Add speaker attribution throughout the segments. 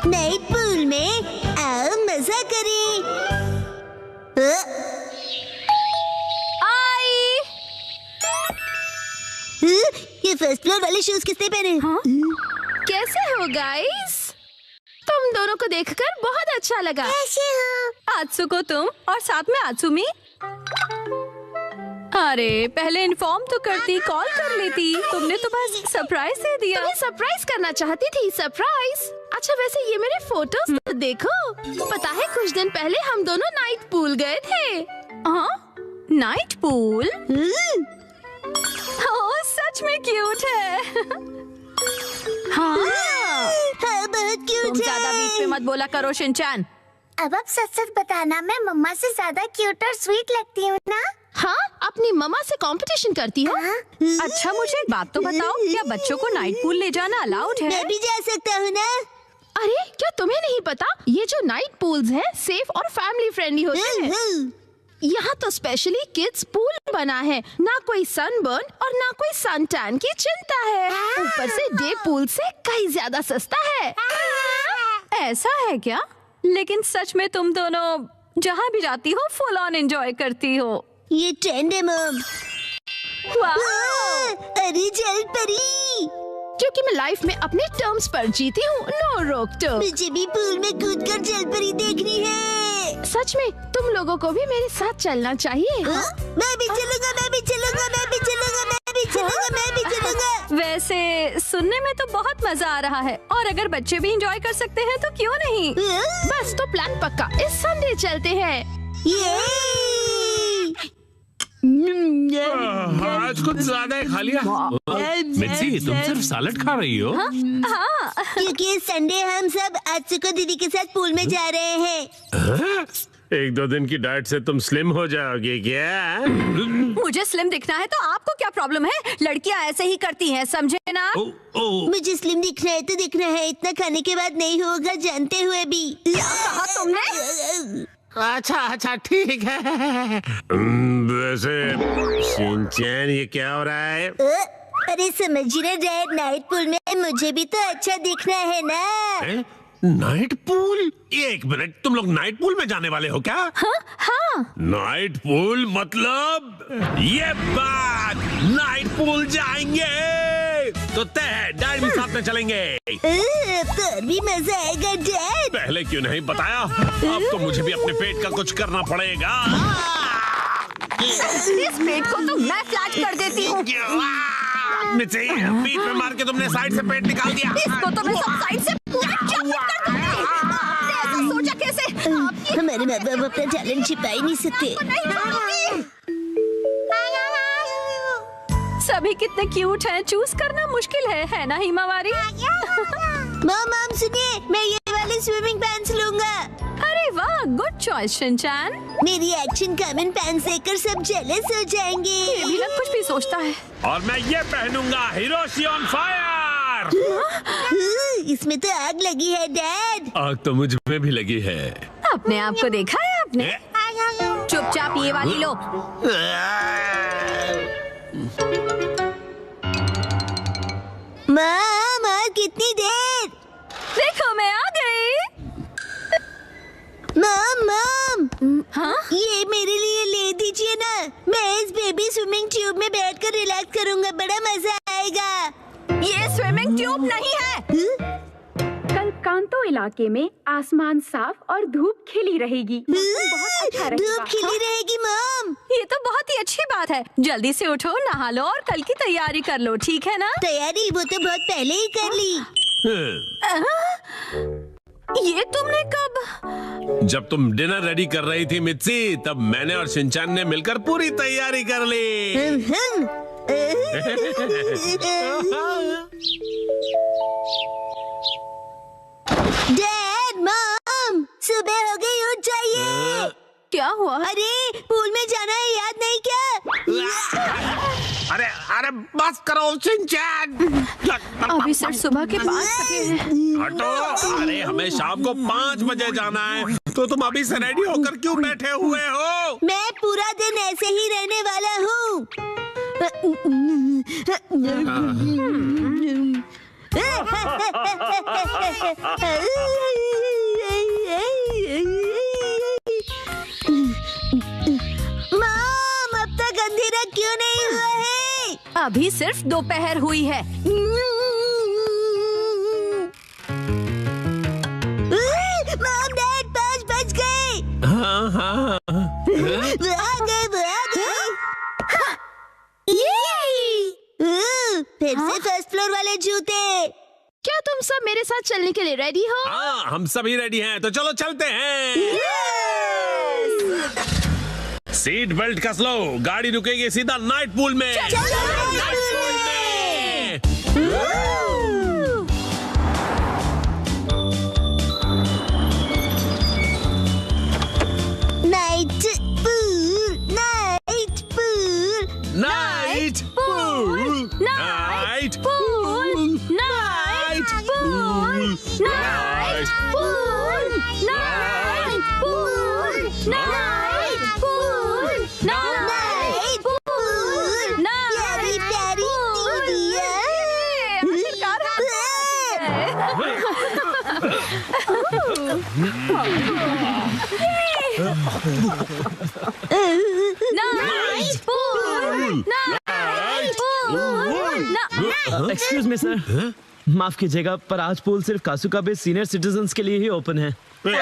Speaker 1: Night pool में आओ मजा करें।
Speaker 2: आई।
Speaker 1: ये फर्स्ट फ्लोर वाले शूज किसने पहने?
Speaker 2: हाँ? कैसे हो गाइस? तुम दोनों को देखकर बहुत अच्छा लगा।
Speaker 1: कैसे हो?
Speaker 2: आत्सुको तुम और साथ में आत्सुमी। अरे पहले इन्फॉर्म तो करती, कॉल कर लेती। तुमने तो बस सरप्राइज दे दिया। तुम्हें सरप्राइज करना चाहती थी। सरप्राइज? अच्छा वैसे ये मेरे फोटोज तो देखो। पता है कुछ दिन पहले हम दोनों नाइट पूल गए थे। हाँ नाइट पूल? ओह सच में क्यूट है। हाँ
Speaker 1: बहुत क्यूट
Speaker 2: तुम ज्यादा बीच में मत बोला करो शिनचैन।
Speaker 1: अब आप सच सच बताना, मैं मम्मा से ज्यादा क्यूट और स्वीट लगती हूँ ना?
Speaker 2: हाँ अपनी मम्मा से कंपटीशन करती हो? अच्छा मुझे एक बात तो बताओ, क्या बच्चों को नाइट पूल ले जाना अलाउड है?
Speaker 1: मैं भी जा सकता हूँ ना?
Speaker 2: अरे क्या तुम्हें नहीं पता, ये जो नाइट पूल्स हैं सेफ और फैमिली फ्रेंडली होते हैं। यहाँ तो स्पेशली किड्स पूल बना है, ना कोई सनबर्न और ना कोई सन टैन की चिंता है। ऊपर से डे पूल से कहीं ज्यादा सस्ता है। ऐसा है क्या? लेकिन सच में तुम दोनों जहाँ भी जाती हो फुल ऑन एंजॉय करती हो।
Speaker 1: ये ट्रेंड है मॉम। अरे जल परी,
Speaker 2: क्योंकि मैं लाइफ में अपने टर्म्स पर जीती हूँ, नो रोक टोक।
Speaker 1: मुझे भी पूल में कूदकर जल परी देखनी है।
Speaker 2: सच में तुम लोगों को भी मेरे साथ चलना चाहिए।
Speaker 1: मैं भी चलूंगा, मैं भी चलूंगा, मैं भी चलूंगा, मैं भी चलूंगा, मैं भी चलूंगा।
Speaker 2: वैसे सुनने में तो बहुत मजा आ रहा है, और अगर बच्चे भी एंजॉय कर सकते हैं तो क्यों नहीं। बस तो प्लान पक्का, इस संडे चलते हैं।
Speaker 3: आज कुछ ज्यादा ही खा लिया। मिर्ची तुम सिर्फ सैलेड खा रही हो?
Speaker 2: हाँ।
Speaker 1: क्योंकि संडे हम सब आत्सुको दीदी के साथ पूल में जा रहे हैं।
Speaker 3: एक दो दिन की डाइट से तुम स्लिम हो जाओगे क्या?
Speaker 2: मुझे स्लिम दिखना है तो आपको क्या प्रॉब्लम है? लड़कियां ऐसे ही करती हैं, समझे ना?
Speaker 1: मुझे स्लिम दिखना है तो दिखना है, इतना खाने के बाद नहीं होगा जानते हुए भी।
Speaker 2: क्या कहा तुमने?
Speaker 3: अच्छा ठीक है। वैसे शिनचैन ये क्या हो रहा है?
Speaker 1: अरे समझिए ना डैड, नाइट पूल में मुझे भी तो अच्छा दिखना है ना।
Speaker 3: Night pool? एक मिनट, तुम लोग नाइट पूल में जाने वाले हो क्या?
Speaker 2: हाँ।
Speaker 3: नाइट पूल मतलब ये बात, नाइट पूल जाएंगे तो तय है, डैड भी साथ में चलेंगे।
Speaker 1: तो भी मजा आएगा डैड।
Speaker 3: पहले क्यों नहीं बताया? अब तो मुझे भी अपने पेट का कुछ करना पड़ेगा।
Speaker 2: इस पेट को तो मैं फ्लैट कर देती हूँ।
Speaker 3: बीच में मार के तुमने साइड से पेट निकाल दिया।
Speaker 2: इसको तो मैं सब साइड से पूरा चॉप कर दूंगी। आपने ऐसा सोचा कैसे?
Speaker 1: हमारे माँ बाप अपना टैलेंट छिपा ही नहीं सकते।
Speaker 2: सभी कितने क्यूट हैं, चूज करना मुश्किल है ना हिमावारी?
Speaker 1: मॉम सुनिए, मैं ये वाले स्विमिंग पैंट्स लूंगा।
Speaker 2: अरे वाह, गुड चॉइस शिनचैन।
Speaker 1: मेरी एक्शन कॉमन पैंट्स देखकर सब जेलस हो जाएंगे।
Speaker 2: ये भी ना कुछ भी सोचता है।
Speaker 3: और मैं ये पहनूंगा, हिरोशी ऑन फायर।
Speaker 1: इसमें तो आग लगी है डैड।
Speaker 3: आग तो मुझ में भी लगी है।
Speaker 2: अपने आप को देखा है आपने? चुपचाप ये वाली लो।
Speaker 1: माँ कितनी देर?
Speaker 2: देखो मैं आ गई।
Speaker 1: मॉम
Speaker 2: हाँ?
Speaker 1: ये मेरे लिए ले दीजिए ना, मैं इस बेबी स्विमिंग ट्यूब में बैठकर रिलैक्स करूंगा, बड़ा मजा आएगा।
Speaker 2: ये स्विमिंग ट्यूब नहीं है।
Speaker 4: कल कांतो इलाके में आसमान साफ और धूप खिली रहेगी। मौसम बहुत अच्छा रहेगा।
Speaker 1: धूप खिली रहेगी मॉम।
Speaker 2: ये तो बहुत ही अच्छी बात है। जल्दी से उठो, नहा लो और कल की तैयारी कर लो, ठीक है ना?
Speaker 1: तैयारी वो तो बहुत पहले ही कर ली।
Speaker 2: ये तुमने कब?
Speaker 3: जब तुम डिनर रेडी कर रही थी मित्सी, तब मैंने और शिनचैन ने मिलकर पूरी तैयारी कर ली।
Speaker 1: डैड मॉम सुबह हो गई, उठ जाइए।
Speaker 2: क्या हुआ?
Speaker 1: अरे पूल में जाना है, याद नहीं क्या?
Speaker 3: अरे बस करो शिनचैन।
Speaker 2: अभी सिर्फ सुबह के 5 बजे हैं।
Speaker 3: हटो। अरे हमें शाम को 5 बजे जाना है, तो तुम अभी से रेडी होकर क्यों बैठे हुए हो?
Speaker 1: मैं पूरा दिन ऐसे ही रहने वाला हूँ।
Speaker 5: अभी सिर्फ दोपहर हुई है।
Speaker 1: मॉम डैड 5 बज गए।
Speaker 3: हाँ हाँ
Speaker 1: वो आ गए। फिर से फर्स्ट फ्लोर वाले जूते।
Speaker 2: क्या तुम सब मेरे साथ चलने के लिए रेडी हो?
Speaker 3: हाँ, हम सभी रेडी हैं, तो चलो चलते हैं। सीट बेल्ट कस लो, गाड़ी रुकेगी सीधा नाइट पूल में।
Speaker 1: Night pool, night pool,
Speaker 3: night pool, night pool, night pool, night pool, night pool, night pool,
Speaker 1: night pool. प्यारी प्यारी
Speaker 6: एक्सक्यूज मी सर, माफ कीजिएगा पर आज पूल सिर्फ कासुका बे सीनियर सिटीजन्स के लिए ही ओपन है।
Speaker 1: मैं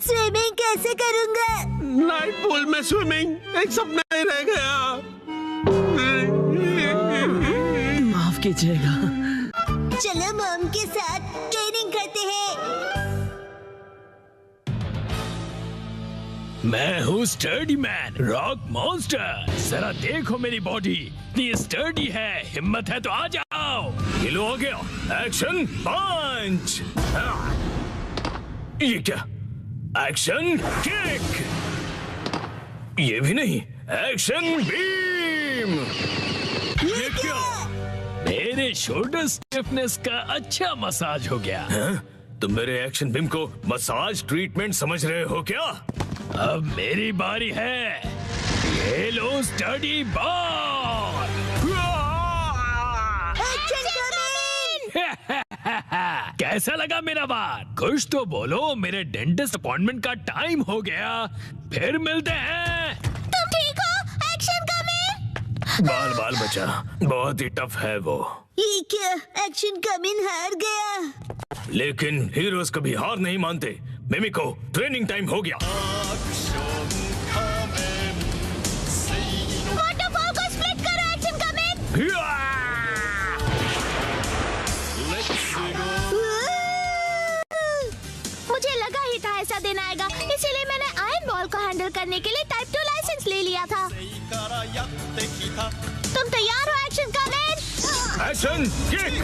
Speaker 1: स्विमिंग कैसे करूंगा?
Speaker 3: नाइट पूल में स्विमिंग एक सपना ही रह गया।
Speaker 6: माफ कीजिएगा।
Speaker 1: चलो मॉम के साथ ट्रेनिंग करते हैं।
Speaker 7: मैं हूँ स्टर्डी मैन, रॉक मॉन्स्टर। जरा देखो मेरी बॉडी इतनी स्टर्डी है, हिम्मत है तो आ जाओ। गिलो हो गया, एक्शन पंच। ये क्या? Action kick. ये भी नहीं, एक्शन बीम। ये क्या? मेरे शोल्डर स्टिफनेस का अच्छा मसाज हो गया। तुम मेरे एक्शन बीम को मसाज ट्रीटमेंट समझ रहे हो क्या? अब मेरी बारी है। ये लो स्टडी बॉल। कैसा लगा मेरा बात? कुछ तो बोलो, मेरे डेंटिस्ट अपॉइंटमेंट का टाइम हो गया। फिर मिलते हैं।
Speaker 1: तुम ठीक हो? Action coming.
Speaker 7: बाल बाल बचा, बहुत ही टफ है वो।
Speaker 1: ये क्या? एक्शन कमिंग हार गया।
Speaker 7: लेकिन हीरोज कभी हार नहीं मानते। मिमिको, ट्रेनिंग टाइम हो गया।
Speaker 1: वाटरफॉल को स्प्लिट करो, एक्शन कमिंग। मुझे लगा ही था ऐसा दिन आएगा, इसीलिए मैंने आयरन बॉल को हैंडल करने के लिए टाइप 2 लाइसेंस ले लिया था। तुम तैयार हो action coming?
Speaker 7: Action kick.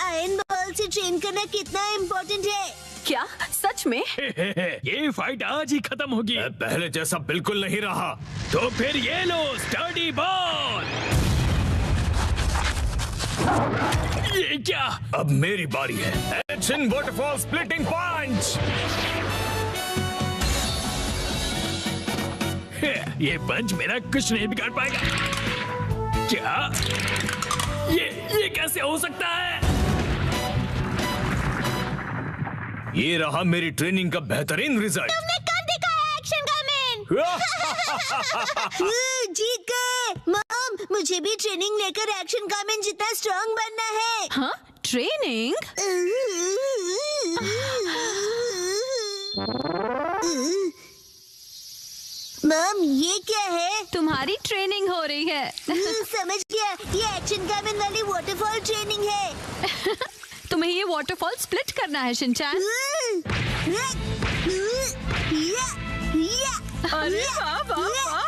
Speaker 1: Iron ball से ट्रेन करना कितना इम्पोर्टेंट है।
Speaker 5: क्या सच में?
Speaker 7: ये फाइट आज ही खत्म होगी। पहले जैसा बिल्कुल नहीं रहा। तो फिर ये लो स्टडी बॉल। ये क्या? अब मेरी बारी है। एक्शन वाटरफॉल स्प्लिटिंग पंच। ये पंच मेरा कुछ नहीं बिगाड़ पाएगा। क्या? ये कैसे हो सकता है? ये रहा मेरी ट्रेनिंग का बेहतरीन रिजल्ट।
Speaker 1: तुमने कर दिखाया एक्शन कमिंग। जीत गए। मॉम, मुझे भी ट्रेनिंग लेकर एक्शन कमिंग जितना स्ट्रांग बनना है।
Speaker 5: हाँ, ट्रेनिंग?
Speaker 1: मॉम, ये क्या है?
Speaker 5: तुम्हारी ट्रेनिंग हो रही है।
Speaker 1: समझ गया, ये एक्शन कमिंग वाली वाटरफॉल ट्रेनिंग है।
Speaker 5: तुम्हें ये वाटरफॉल स्प्लिट करना है शिनचैन। अरे वाह वाह वाह।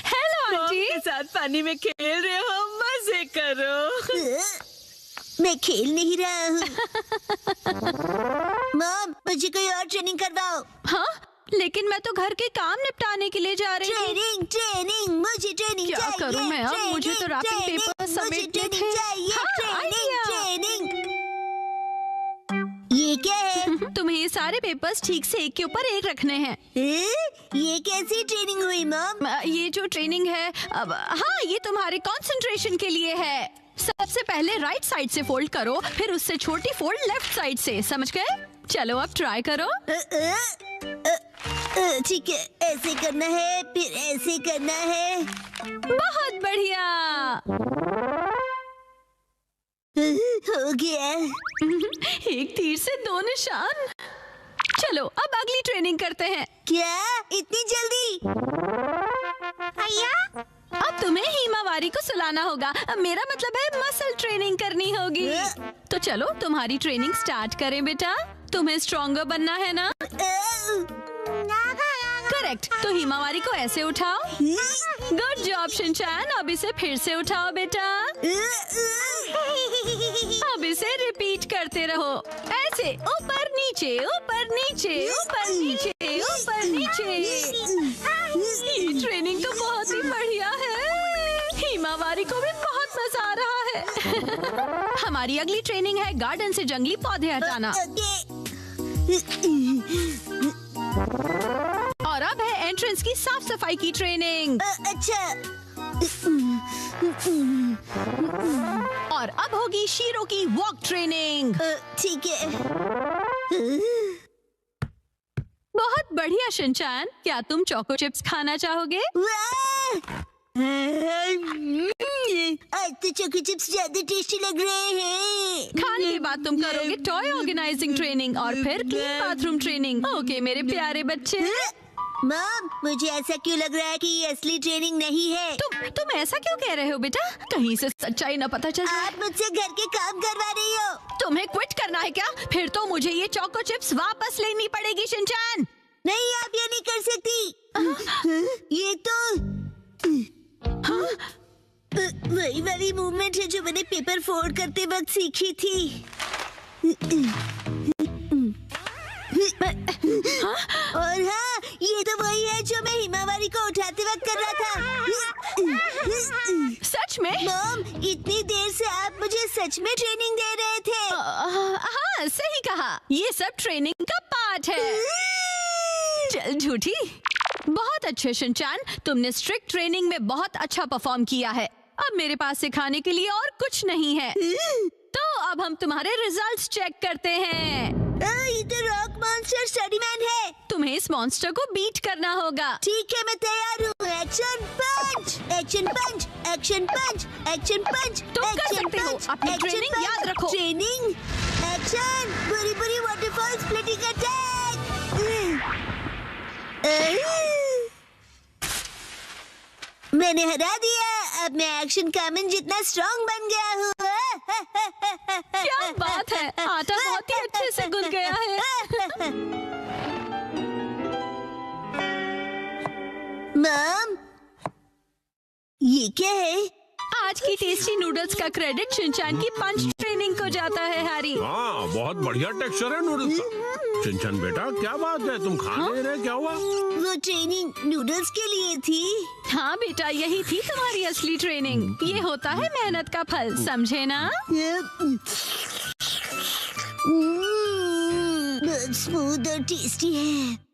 Speaker 5: Hello aunty.
Speaker 8: के साथ पानी में खेल रहे हो, मजे करो।
Speaker 1: मैं खेल नहीं रहा हूँ। मॉम, मुझे कोई और ट्रेनिंग करवाओ।
Speaker 5: हाँ, लेकिन मैं तो घर के काम निपटाने के लिए जा रही हूँ।
Speaker 1: ट्रेनिंग, मुझे ट्रेनिंग
Speaker 5: क्या
Speaker 1: चाहिए।
Speaker 5: करूँ मैं अब? मुझे तो रैपिंग
Speaker 1: ट्रेनिंग,
Speaker 5: पेपर समेटने
Speaker 1: मुझे
Speaker 5: थे।
Speaker 1: चाहिए।
Speaker 5: हाँ, आइडिया।
Speaker 1: ट्रेनिंग। ये क्या है?
Speaker 5: तुम्हें ये सारे पेपर्स ठीक से एक के ऊपर एक रखने हैं।
Speaker 1: ये कैसी ट्रेनिंग हुई मॉम?
Speaker 5: ये जो ट्रेनिंग है, अब हाँ, ये तुम्हारे कंसंट्रेशन के लिए है। सबसे पहले राइट साइड से फोल्ड करो, फिर उससे छोटी फोल्ड लेफ्ट साइड से, समझ गए? चलो अब ट्राई करो।
Speaker 1: ठीक है, ऐसे करना है, फिर ऐसे करना है।
Speaker 5: बहुत बढ़िया।
Speaker 1: हो गया।
Speaker 5: एक तीर से दो निशान। चलो अब अगली ट्रेनिंग करते हैं।
Speaker 1: क्या इतनी जल्दी?
Speaker 5: भैया अब तुम्हें हिमावारी को सुलाना होगा। अब मेरा मतलब है मसल ट्रेनिंग करनी होगी। तो चलो तुम्हारी ट्रेनिंग स्टार्ट करें बेटा। तुम्हें स्ट्रॉन्गर बनना है ना? करेक्ट। तो हिमावारी को ऐसे उठाओ। Good job Shinchan. अब इसे फिर से उठाओ बेटा। अब इसे रिपीट करते रहो, ऐसे ऊपर नीचे ऊपर नीचे ऊपर नीचे ऊपर नीचे। ये ट्रेनिंग तो बहुत ही बढ़िया है। हिमावारी को भी बहुत मजा आ रहा है। हमारी अगली ट्रेनिंग है गार्डन से जंगली पौधे हटाना। और अब है एंट्रेंस की साफ सफाई की ट्रेनिंग।
Speaker 1: अच्छा।
Speaker 5: और अब होगी शीरो की वॉक ट्रेनिंग।
Speaker 1: ठीक है।
Speaker 5: बहुत बढ़िया शिनचैन। क्या तुम चोको चिप्स खाना चाहोगे?
Speaker 1: आज तो चोको चिप्स ज्यादा टेस्टी लग रहे हैं।
Speaker 5: खाने के बाद तुम करोगे टॉय ऑर्गेनाइजिंग ट्रेनिंग और फिर क्लीन बाथरूम ट्रेनिंग। ओके मेरे प्यारे बच्चे।
Speaker 1: मॉम, मुझे ऐसा क्यों लग रहा है कि ये असली ट्रेनिंग नहीं है?
Speaker 5: तुम ऐसा क्यों कह रहे हो बेटा? कहीं से सच्चाई न पता चल जाए।
Speaker 1: आप मुझसे घर के काम करवा रही हो।
Speaker 5: तुम्हें क्विट करना है क्या? फिर तो मुझे ये चोको चिप्स वापस लेनी पड़ेगी शिनचैन।
Speaker 1: नहीं, आप ये नहीं कर सकती। ये तो वही वाली मूवमेंट है जो मैंने पेपर फोल्ड करते वक्त सीखी थी। और हाँ, ये तो वही है जो मैं हिमावारी को उठाते वक्त कर रहा था।
Speaker 5: सच में?
Speaker 1: मॉम, इतनी देर से आप मुझे सच में ट्रेनिंग दे रहे थे।
Speaker 5: हाँ सही कहा। ये सब ट्रेनिंग का पार्ट है। चल झूठी। बहुत अच्छे शिनचैन, तुमने स्ट्रिक्ट ट्रेनिंग में बहुत अच्छा परफॉर्म किया है। अब मेरे पास सिखाने के लिए और कुछ नहीं है। तो अब हम तुम्हारे रिजल्ट्स चेक करते हैं।
Speaker 1: ये तो रॉक मॉन्स्टर स्टडीमैन है।
Speaker 5: तुम्हें इस मॉन्स्टर को बीट करना होगा।
Speaker 1: ठीक है, मैं तैयार हूँ। एक्शन पंच, एक्शन पंच, एक्शन पंच, एक्शन पंच।
Speaker 5: तुम कर सकते हो। अपनी ट्रेनिंग याद रखो।
Speaker 1: ट्रेनिंग, एक्शन, बुरी बुरी वाटरफॉल स्प्लिटिंग अटैक। मैंने हरा दिया। अब मैं एक्शन कामन जितना स्ट्रॉन्ग बन गया हूँ।
Speaker 5: क्या बात है, आटा बहुत ही अच्छे से गुल गया है।
Speaker 1: मॉम, ये क्या है?
Speaker 5: आज की टेस्टी नूडल्स का क्रेडिट शिनचैन की पंच ट्रेनिंग को जाता है हैरी।
Speaker 3: हाँ, बहुत बढ़िया टेक्सचर है नूडल्स का। शिनचैन बेटा, क्या बात है, तुम खा नहीं रहे? क्या हुआ?
Speaker 1: वो ट्रेनिंग नूडल्स के लिए थी।
Speaker 5: हाँ बेटा, यही थी तुम्हारी असली ट्रेनिंग। ये होता है मेहनत का फल, समझे ना?
Speaker 1: बहुत स्मूथ और टेस्टी है।